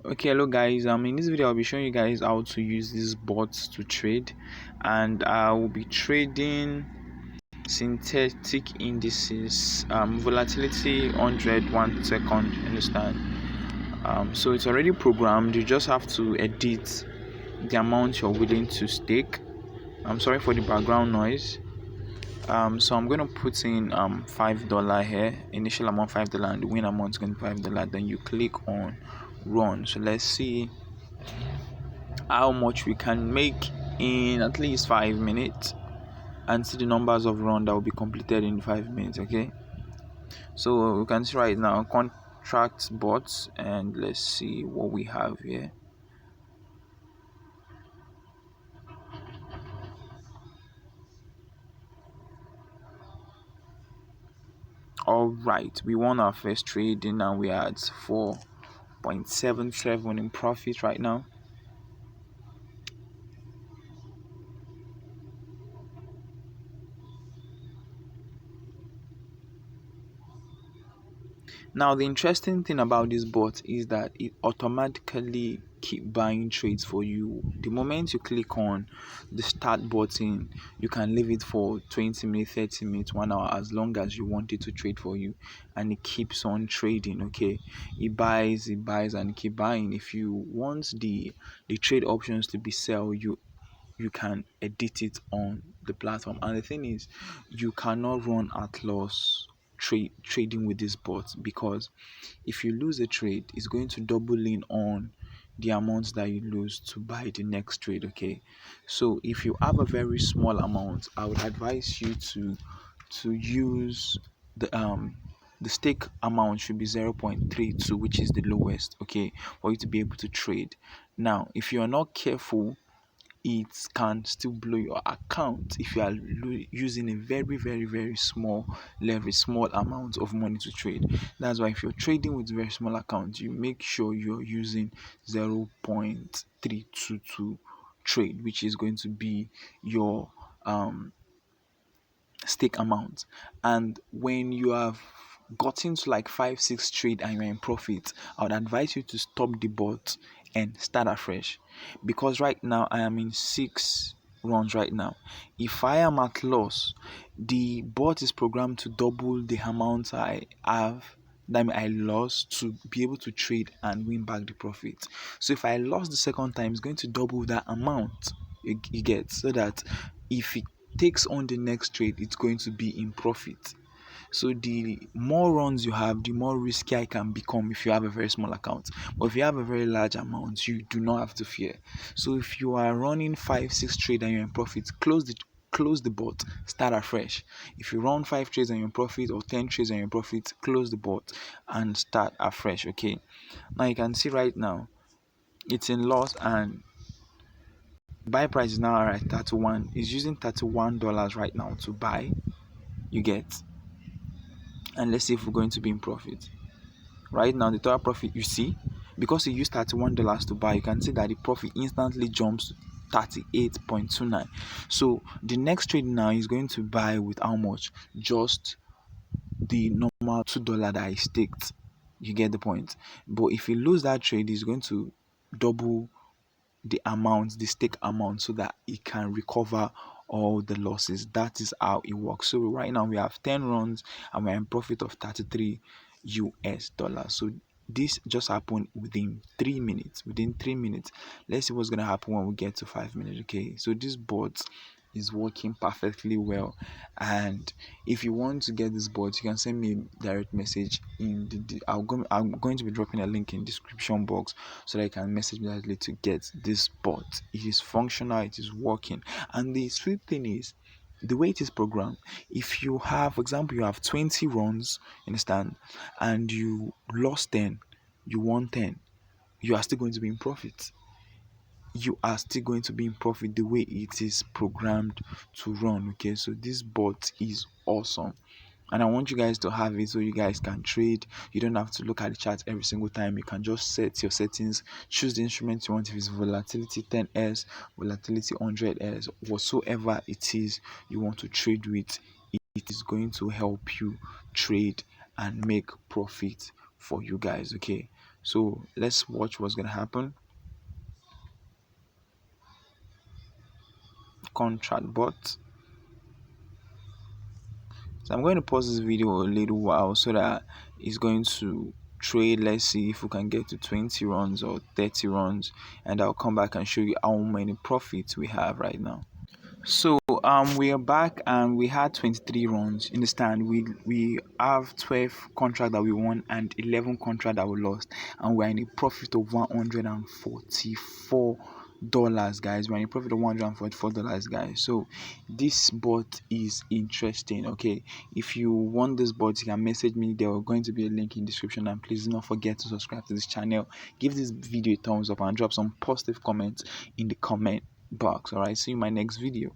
Okay, hello guys. In this video I'll be showing you guys how to use these bots to trade, and I will be trading synthetic indices, volatility 100 1 second, understand. So it's already programmed. You just have to edit the amount you're willing to stake. I'm sorry for the background noise. So I'm going to put in $5 here, initial amount $5, and the win amount is going to be $5. Then you click on run. So let's see how much we can make in at least 5 minutes, and see the numbers of run that will be completed in 5 minutes. Okay, so we can see right now contract bots, and let's see what we have here. All right, we won our first trade, and now we are at 4.77 in profit right now. Now the interesting thing about this bot is that it automatically keep buying trades for you. The moment you click on the start button, you can leave it for 20 minutes, 30 minutes, 1 hour, as long as you want it to trade for you, and it keeps on trading. Okay, it buys and keep buying. If you want the trade options to be sell, you can edit it on the platform. And the thing is, you cannot run at loss trading with this bot, because if you lose a trade, it's going to double in on the amounts that you lose to buy the next trade. Okay, so if you have a very small amount, I would advise you to use the stake amount should be 0.32, which is the lowest, okay, for you to be able to trade. Now if you are not careful, it can still blow your account if you are using a very small level, small amount of money to trade. That's why if you're trading with very small account, you make sure you're using 0.322 trade, which is going to be your stake amount. And when you have gotten to like 5-6 trade and you're in profit, I would advise you to stop the bot and start afresh, because right now I am in 6 runs right now. If I am at loss, the bot is programmed to double the amount I have, that I lost, to be able to trade and win back the profit. So if I lost the second time, it's going to double that amount you get, so that if it takes on the next trade, it's going to be in profit. So the more runs you have, the more risky I can become if you have a very small account. But if you have a very large amount, you do not have to fear. So if you are running 5-6 trades and you're in profit, close the bot, start afresh. If you run 5 trades and you're in profit, or 10 trades and you're in profit, close the bot and start afresh. Okay, now you can see right now it's in loss, and buy price is now at 31. It's using $31 right now to buy, you get. And let's see if we're going to be in profit. Right now the total profit, you see, because you used $31 to buy, you can see that the profit instantly jumps to 38.29. So the next trade now is going to buy with how much? Just the normal $2 that I staked, you get the point. But if you lose that trade, it's going to double the amount, the stake amount, so that it can recover all the losses. That is how it works. So right now we have 10 runs and we're in profit of $33. So this just happened within 3 minutes. Let's see what's gonna happen when we get to 5 minutes. Okay, so this bot is working perfectly well, and if you want to get this bot, you can send me a direct message in I'm going to be dropping a link in the description box, so that you can message me directly to get this bot. It is functional, it is working. And the sweet thing is, the way it is programmed, if you have, for example, you have 20 runs, understand, and you lost 10, you won 10, you are still going to be in profit. The way it is programmed to run. Okay, so this bot is awesome, and I want you guys to have it so you guys can trade. You don't have to look at the chart every single time. You can just set your settings, choose the instrument you want. If it's volatility 10s, volatility 100s, whatsoever it is you want to trade with, it is going to help you trade and make profit for you guys. Okay, So let's watch what's gonna happen. Contract bot. So I'm going to pause this video a little while so that it's going to trade. Let's see if we can get to 20 runs or 30 runs, and I'll come back and show you how many profits we have right now. So we are back and we had 23 runs. Understand, we have 12 contract that we won and 11 contract that we lost, and we're in a profit of $144, guys. We're in a profit of $144, guys. So this bot is interesting. Okay, if you want this bot, you can message me. There are going to be a link in description, and please do not forget to subscribe to this channel. Give this video a thumbs up and drop some positive comments in the comment box. All right, see you in my next video.